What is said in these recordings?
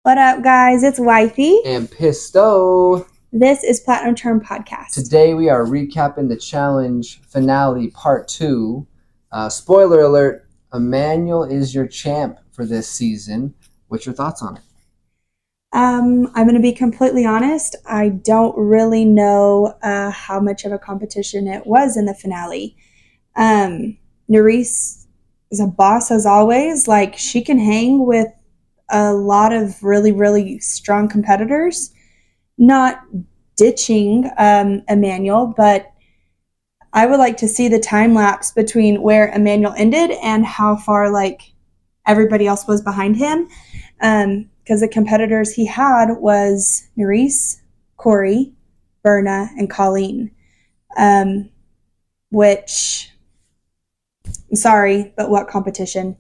What up, guys? It's Wifey. And Pisto. This is Platinum Term Podcast. Today we are recapping the challenge finale part 2. Spoiler alert, Emmanuel is your champ for this season. What's your thoughts on it? I'm going to be completely honest. I don't really know how much of a competition it was in the finale. Nurys is a boss as always. Like, she can hang with a lot of really, really strong competitors. Not ditching Emmanuel, but I would like to see the time lapse between where Emmanuel ended and how far everybody else was behind him. Because the competitors he had was Nurys, Corey, Berna, and Colleen. Which, I'm sorry, but what competition?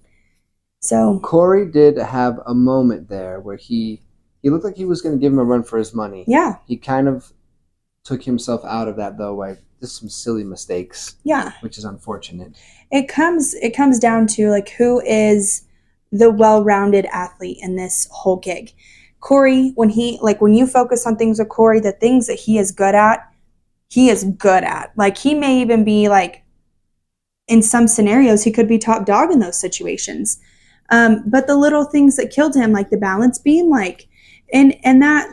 So Corey did have a moment there where he looked like he was going to give him a run for his money. Yeah. He kind of took himself out of that, though, by just some silly mistakes. Yeah. Which is unfortunate. It comes down to who is the well-rounded athlete in this whole gig. Corey, when you focus on things with Corey, the things that he is good at, he is good at. He may even be in some scenarios, he could be top dog in those situations. But the little things that killed him, like the balance beam, and that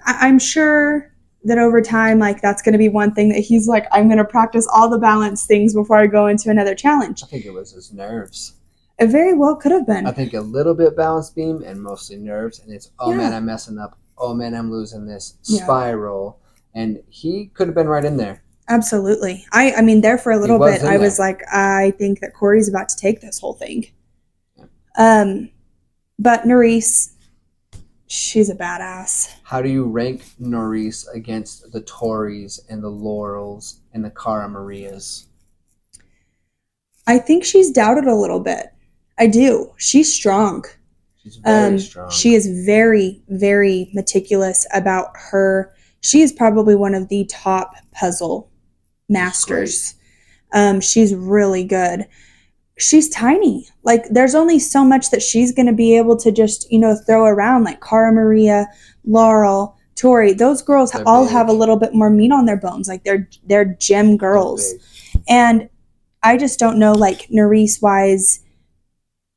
I'm sure that over time, that's going to be one thing that he's I'm going to practice all the balance things before I go into another challenge. I think it was his nerves. It very well could have been. I think a little bit balance beam and mostly nerves, and it's, man, I'm messing up. Oh, man, I'm losing this spiral. Yeah. And he could have been right in there. Absolutely. I mean, there for a little bit, I was I think that Corey's about to take this whole thing. Yeah. But Nurys, she's a badass. How do you rank Nurys against the Tories and the Laurels and the Cara Marias? I think she's doubted a little bit. I do. She's strong. She's very strong. She is very, very meticulous about her. She is probably one of the top puzzle masters. She's really good. She's tiny. There's only so much that she's going to be able to just, throw around. Like Cara Maria, Laurel, Tori. Those girls all have a little bit more meat on their bones. They're gym girls. And I just don't know, Nurys wise,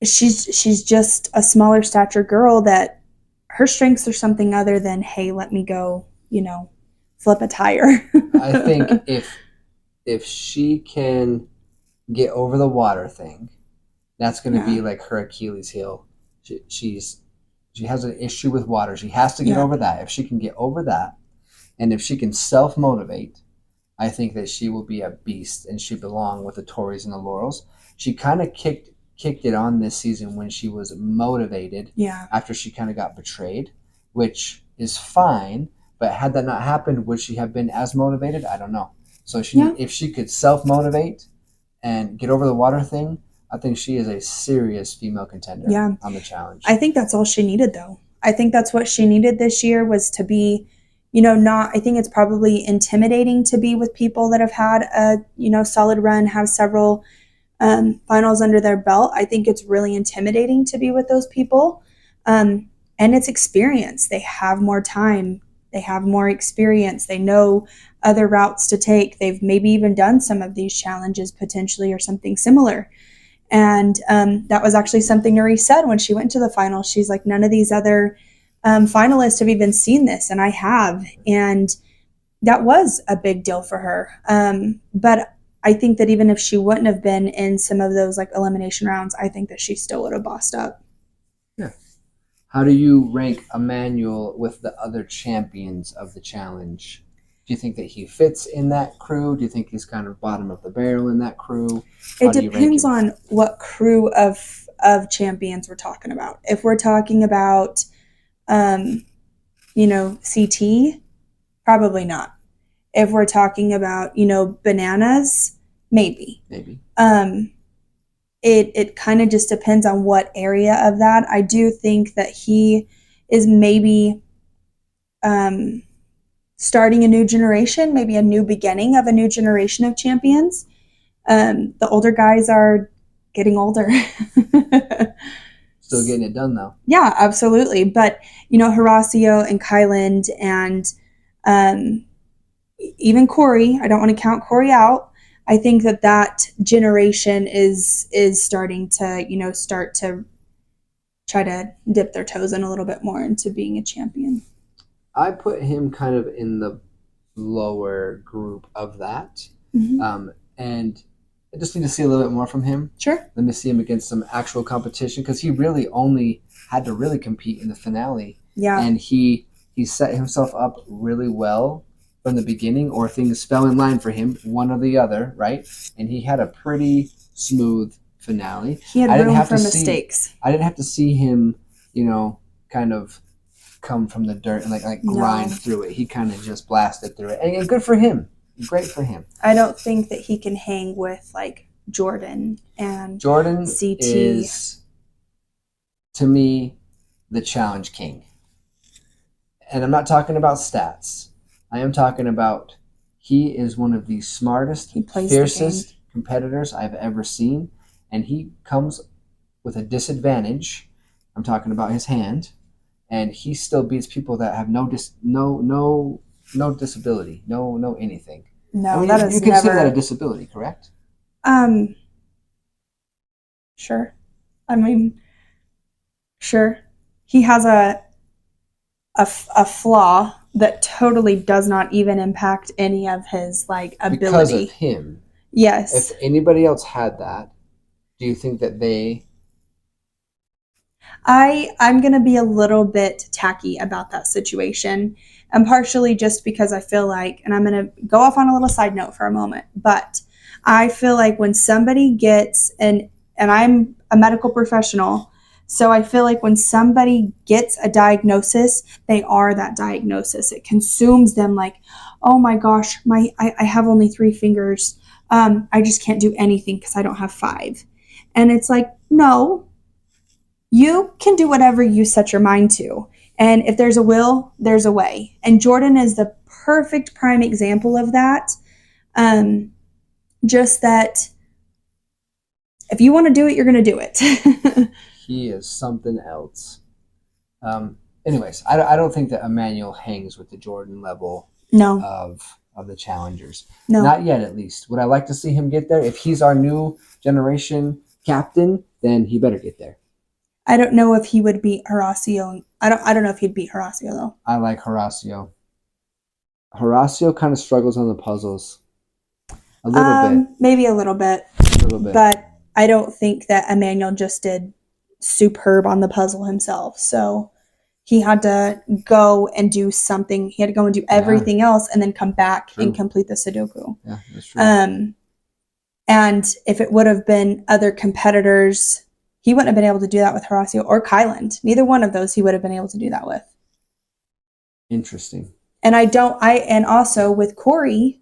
she's just a smaller stature girl that her strengths are something other than, hey, let me go, flip a tire. I think if she can get over the water thing, that's going to be her Achilles heel. She has an issue with water. She has to get over that. If she can get over that, and if she can self-motivate, I think that she will be a beast, and she belong with the Tories and the Laurels. She kind of kicked it on this season when she was motivated after she kind of got betrayed, which is fine. But had that not happened, would she have been as motivated? I don't know. So if she could self-motivate and get over the water thing, I think she is a serious female contender on the challenge. I think that's all she needed, though. I think that's what she needed this year was to be, I think it's probably intimidating to be with people that have had a, solid run, have several finals under their belt. I think it's really intimidating to be with those people. And it's experience. They have more time. They have more experience. They know other routes to take. They've maybe even done some of these challenges potentially or something similar. And that was actually something Nurys said when she went to the final. She's like, none of these other finalists have even seen this, and I have. And that was a big deal for her. But I think that even if she wouldn't have been in some of those elimination rounds, I think that she still would have bossed up. Yeah. How do you rank Emmanuel with the other champions of the challenge? Do you think that he fits in that crew? Do you think he's kind of bottom of the barrel in that crew? It depends on what crew of champions we're talking about. If we're talking about, CT, probably not. If we're talking about, bananas, maybe. It kind of just depends on what area of that. I do think that he is maybe starting a new generation, maybe a new beginning of a new generation of champions. The older guys are getting older. Still getting it done though. Yeah, absolutely. But, Horacio and Kyland and even Corey, I don't want to count Corey out. I think that generation is starting to, start to try to dip their toes in a little bit more into being a champion. I put him kind of in the lower group of that. Mm-hmm. And I just need to see a little bit more from him. Sure. Let me see him against some actual competition because he really only had to really compete in the finale. Yeah. And he set himself up really well from the beginning, or things fell in line for him, one or the other, right? And he had a pretty smooth finale. He had room for mistakes. I didn't have to see him, kind of come from the dirt and like grind through it. He kind of just blasted through it. And good for him. Great for him. I don't think that he can hang with like Jordan and CT. Is, to me, the challenge king. And I'm not talking about stats. I am talking about he is one of the smartest, fiercest competitors I've ever seen. And he comes with a disadvantage. I'm talking about his hand. And he still beats people that have no disability, no anything. No, I mean, that is you consider that a disability, correct? Sure. I mean, sure. He has a flaw that totally does not even impact any of his like ability. Because of him. Yes. If anybody else had that, do you think that they? I'm going to be a little bit tacky about that situation, and partially just because I feel like, and I'm going to go off on a little side note for a moment, but I feel like when somebody gets, and I'm a medical professional, so I feel like when somebody gets a diagnosis, they are that diagnosis. It consumes them like, oh my gosh, I have only 3 fingers. I just can't do anything because I don't have 5. And it's like, no, you can do whatever you set your mind to. And if there's a will, there's a way. And Jordan is the perfect prime example of that. Just that if you want to do it, you're going to do it. He is something else. Anyways, I don't think that Emmanuel hangs with the Jordan level of the challengers. No. Not yet, at least. Would I like to see him get there? If he's our new generation captain, then he better get there. I don't know if he would beat Horacio. I don't know if he'd beat Horacio, though. I like Horacio. Horacio kind of struggles on the puzzles. A little bit. Maybe a little bit. A little bit. But I don't think that Emmanuel just did superb on the puzzle himself. So he had to go and do something. He had to go and do everything else and then come back and complete the Sudoku. Yeah, that's true. And if it would have been other competitors, he wouldn't have been able to do that with Horacio or Kyland. Neither one of those he would have been able to do that with. Interesting. And and also with Corey,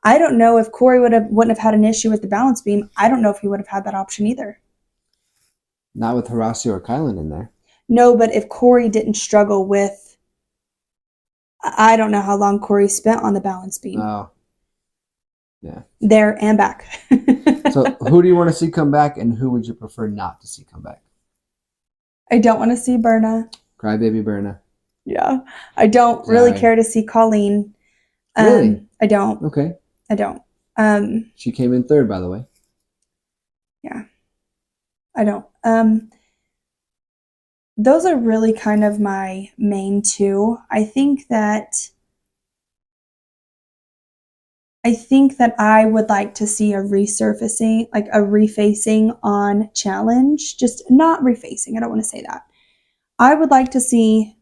I don't know if Corey wouldn't have had an issue with the balance beam. I don't know if he would have had that option either. Not with Horacio or Kyland in there. No, but if Corey didn't struggle with, I don't know how long Corey spent on the balance beam. Oh. Yeah. There and back. So who do you want to see come back, and who would you prefer not to see come back? I don't want to see Berna. Crybaby Berna. Yeah. I don't really care to see Colleen. Really? I don't. Okay. I don't. She came in 3rd, by the way. Yeah. I don't. Those are really kind of my main 2. I think that I would like to see a resurfacing, like a refacing on challenge. Just not refacing. I don't want to say that. I would like to see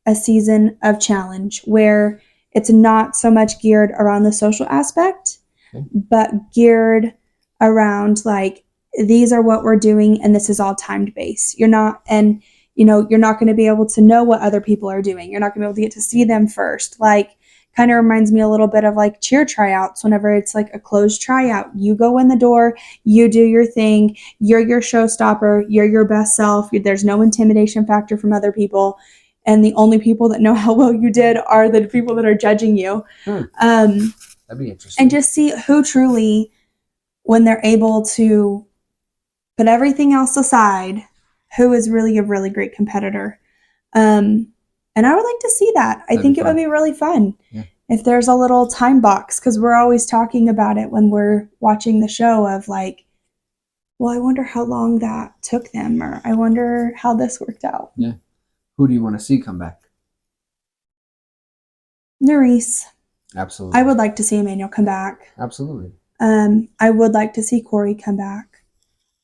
a season of challenge where it's not so much geared around the social aspect, but geared around like, these are what we're doing and this is all timed based. You're not going to be able to know what other people are doing. You're not going to be able to get to see them first. Like, kind of reminds me a little bit of like cheer tryouts. Whenever it's like a closed tryout, you go in the door, you do your thing, you're your showstopper, you're your best self. There's no intimidation factor from other people. And the only people that know how well you did are the people that are judging you. That'd be interesting. And just see who truly, when they're able to put everything else aside who is really a really great competitor. And I would like to see that. I That'd think be it would fun. be really fun Yeah. if there's a little time box, because we're always talking about it when we're watching the show of like, well, I wonder how long that took them, or I wonder how this worked out. Yeah. Who do you want to see come back? Nerys. Absolutely. I would like to see Emmanuel come back. Absolutely. I would like to see Corey come back.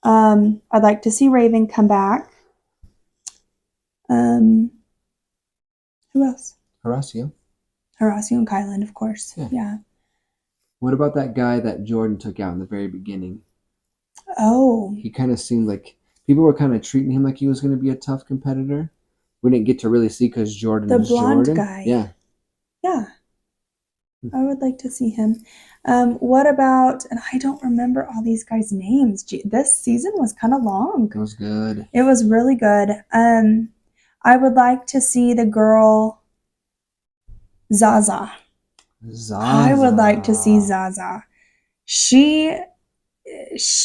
I'd like to see Raven come back. Who else? Horacio. Horacio and Kylan, of course. Yeah. What about that guy that Jordan took out in the very beginning? Oh. He kind of seemed like people were kind of treating him like he was going to be a tough competitor. We didn't get to really see because Jordan The is blonde Jordan. guy. Yeah. Yeah. I would like to see him. What about, and I don't remember all these guys' names. This season was kind of long. It was good. It was really good. I would like to see the girl Zaza. I would like to see Zaza.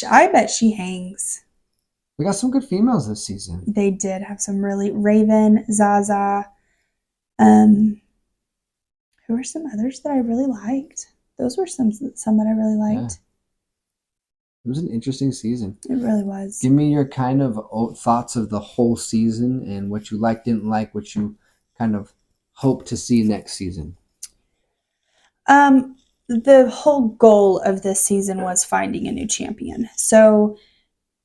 I bet she hangs. We got some good females this season. They did have some really Raven, Zaza. Who were some others that I really liked? Those were some that I really liked. It was an interesting season. It really was. Give me your kind of thoughts of the whole season and what you liked, didn't like, what you kind of hope to see next season. The whole goal of this season was finding a new champion. So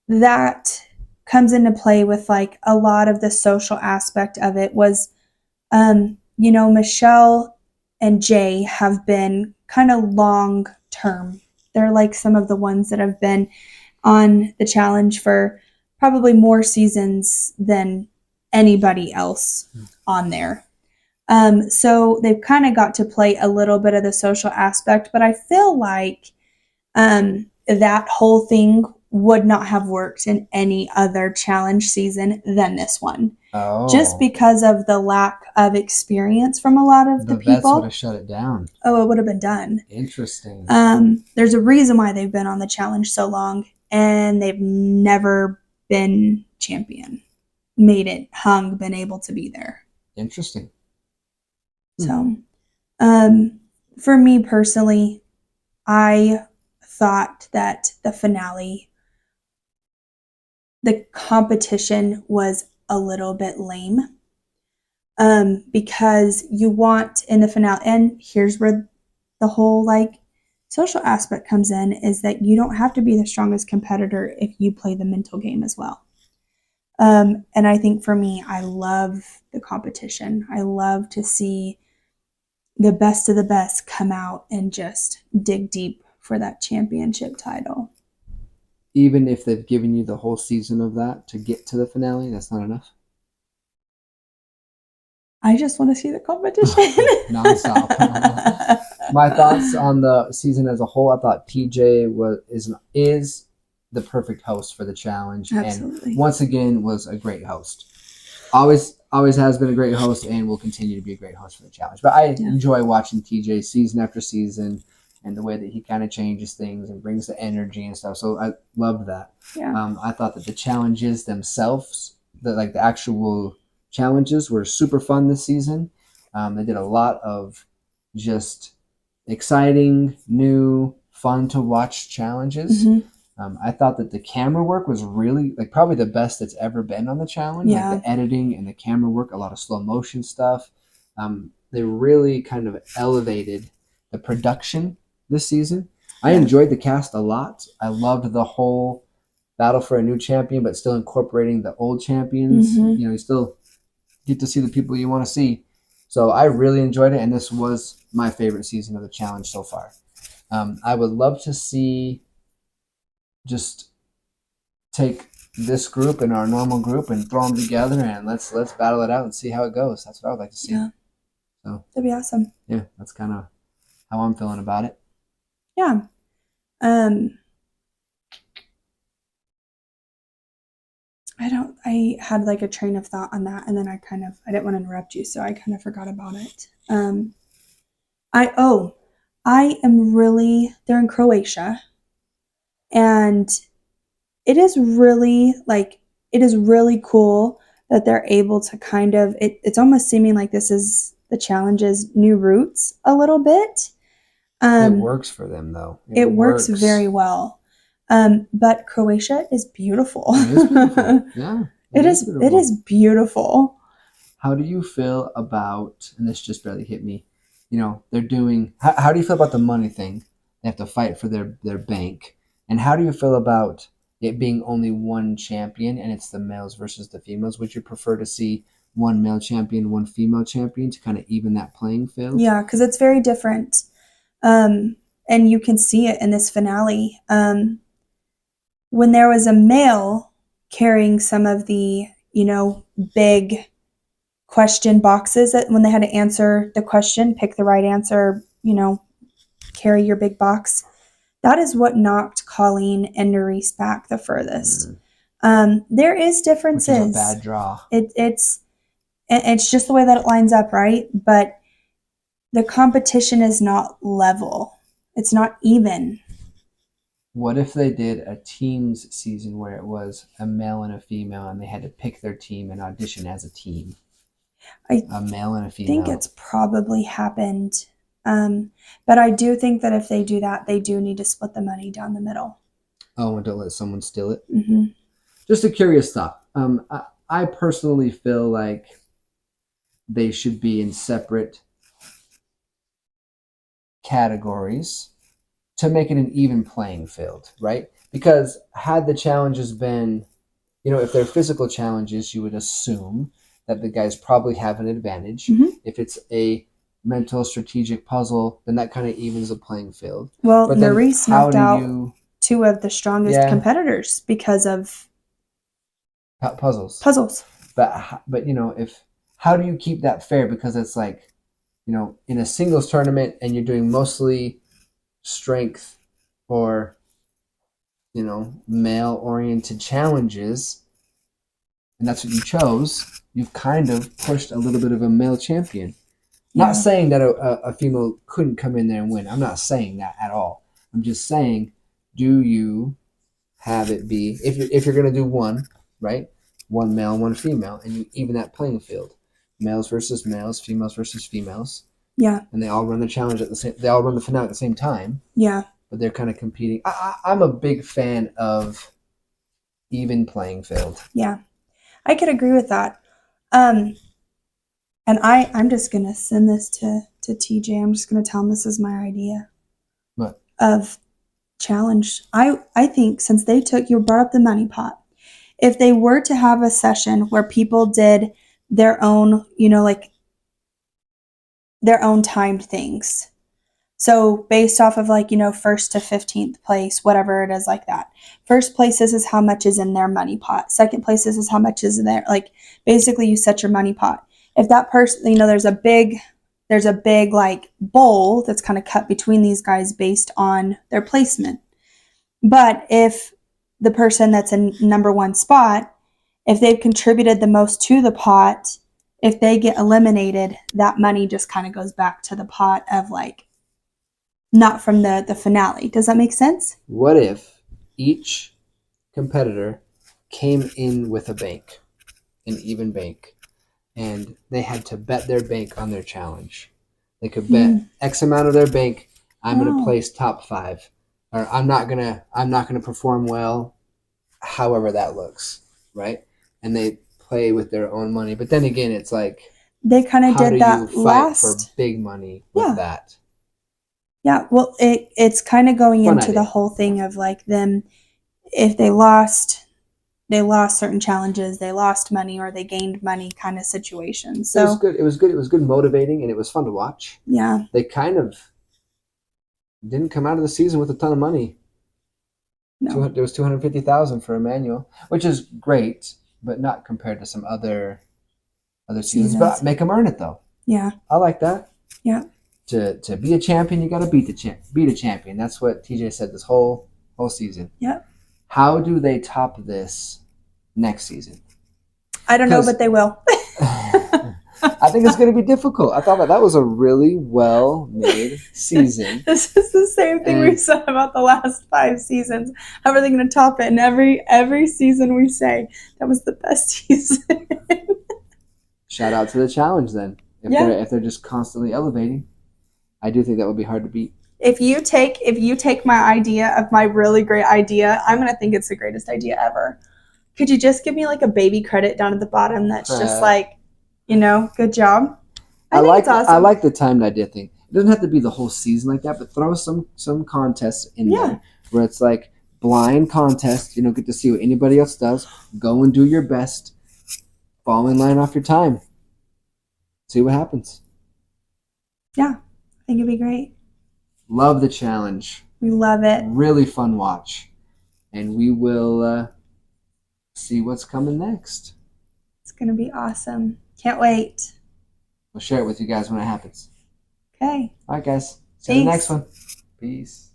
that comes into play with like a lot of the social aspect of it was, Michelle and Jay have been kind of long term. They're like some of the ones that have been on the challenge for probably more seasons than anybody else on there. So they've kind of got to play a little bit of the social aspect, but I feel like that whole thing would not have worked in any other challenge season than this one. Oh. Just because of the lack of experience from a lot of the people. Vets would have shut it down. Oh, it would have been done. Interesting. There's a reason why they've been on the challenge so long, and they've never been champion, made it, hung, been able to be there. Interesting. So, for me personally, I thought that the finale, the competition was a little bit lame. Because you want in the finale, and here's where the whole like social aspect comes in, is that you don't have to be the strongest competitor if you play the mental game as well. And I think for me, I love the competition. I love to see the best of the best come out and just dig deep for that championship title. Even if they've given you the whole season of that to get to the finale, that's not enough? I just want to see the competition. Nonstop. My thoughts on the season as a whole, I thought TJ is the perfect host for the challenge. Absolutely. And once again was a great host. Always has been a great host and will continue to be a great host for the challenge. But I enjoy watching TJ season after season and the way that he kind of changes things and brings the energy and stuff. So I loved that. Yeah. I thought that the challenges themselves, the actual challenges, were super fun this season. They did a lot of just exciting, new, fun to watch challenges. Mm-hmm. I thought that the camera work was really probably the best that's ever been on the challenge. Yeah. Like the editing and the camera work, a lot of slow motion stuff. They really kind of elevated the production this season. I enjoyed the cast a lot. I loved the whole battle for a new champion, but still incorporating the old champions. Mm-hmm. You still get to see the people you want to see. So I really enjoyed it, and this was my favorite season of the challenge so far. I would love to see just take this group and our normal group and throw them together and let's battle it out and see how it goes. That's what I would like to see. Yeah. So that'd be awesome. Yeah, that's kind of how I'm feeling about it. Yeah. I had like a train of thought on that, and then I didn't want to interrupt you, so I kind of forgot about it. They're in Croatia, and it is really it is really cool that they're able to kind of it's almost seeming like this is the challenge's new roots a little bit. It Um, works for them though. it works very well. But Croatia is beautiful. It is beautiful. Yeah, It is. It beautiful. is beautiful. How do you feel about, and this just barely hit me, they're doing, how do you feel about the money thing? They have to fight for their bank. And how do you feel about it being only one champion and it's the males versus the females? Would you prefer to see one male champion, one female champion to kind of even that playing field? Yeah, because it's very different. And you can see it in this finale. When there was a male carrying some of the, big question boxes that when they had to answer the question, pick the right answer, carry your big box. That is what knocked Colleen and Nerys back the furthest. There is differences. Which is a bad draw. It's just the way that it lines up, right? But the competition is not level. It's not even. What if they did a teams season where it was a male and a female and they had to pick their team and audition as a team? A male and a female. I think it's probably happened. But I do think that if they do that, they do need to split the money down the middle. Oh, and don't let someone steal it? Mm-hmm. Just a curious thought. I personally feel like they should be in separate categories to make it an even playing field, right? Because had the challenges been, if they're physical challenges, you would assume that the guys probably have an advantage. Mm-hmm. If it's a mental strategic puzzle, then that kind of evens the playing field. Well, Nerys knocked out two of the strongest competitors because of puzzles. But how do you keep that fair? Because it's like, in a singles tournament and you're doing mostly strength or, male-oriented challenges, and that's what you chose, you've kind of pushed a little bit of a male champion. Yeah. Not saying that a female couldn't come in there and win. I'm not saying that at all. I'm just saying, do you have it be, if you're going to do one, right? One male, one female, and you even that playing field. Males versus males, females versus females. Yeah. And they all run the challenge they all run the finale at the same time. Yeah. But they're kind of competing. I'm a big fan of even playing field. Yeah. I could agree with that. And I'm just going to send this to TJ. I'm just going to tell him this is my idea. What? Of challenge. I think since you brought up the money pot, if they were to have a session where people did their own, their own timed things. So based off of 1st to 15th place, whatever it is like that. First place, this is how much is in their money pot. Second place, this is how much is in there. Basically you set your money pot. If that person, there's a big bowl that's kind of cut between these guys based on their placement. But if the person that's in number one spot, if they've contributed the most to the pot, if they get eliminated, that money just kind of goes back to the pot of not from the finale. Does that make sense? What if each competitor came in with a bank, an even bank, and they had to bet their bank on their challenge? They could bet X amount of their bank. I'm going to place top 5, or I'm not gonna perform well, however that looks, right? And they play with their own money. But then again, it's like they kind of did that how do you fight for big money with that? Yeah, well, it's kind of going into the whole thing of them, if they lost certain challenges, they lost money or they gained money kind of situation. So it was good. It was good, motivating, and it was fun to watch. Yeah. They kind of didn't come out of the season with a ton of money. No. There was $250,000 for Emmanuel, which is great, but not compared to some other seasons. But make them earn it though. Yeah. I like that. Yeah. To be a champion, you got to beat a champion. That's what TJ said this whole season. Yep. How do they top this next season? I don't know, but they will. think it's going to be difficult. I thought that was a really well made season. This is the same thing we And- said about the last 5 seasons. How are they going to top it? And every season we say that was the best season. Shout out to the challenge then. Yeah. If they're just constantly elevating, I do think that would be hard to beat. If you take my idea of my really great idea, I'm gonna think it's the greatest idea ever. Could you just give me like a baby credit down at the bottom that's just like, good job? I think it's awesome. I like the timed idea thing. It doesn't have to be the whole season like that, but throw some contests in there where it's like blind contest. You don't get to see what anybody else does. Go and do your best. Fall in line off your time. See what happens. Yeah, I think it'd be great. Love the challenge. We love it. Really fun watch. And we will see what's coming next. It's gonna be awesome. Can't wait. We'll share it with you guys when it happens. Okay. All right, guys. See you in the Thanks. next one. Peace.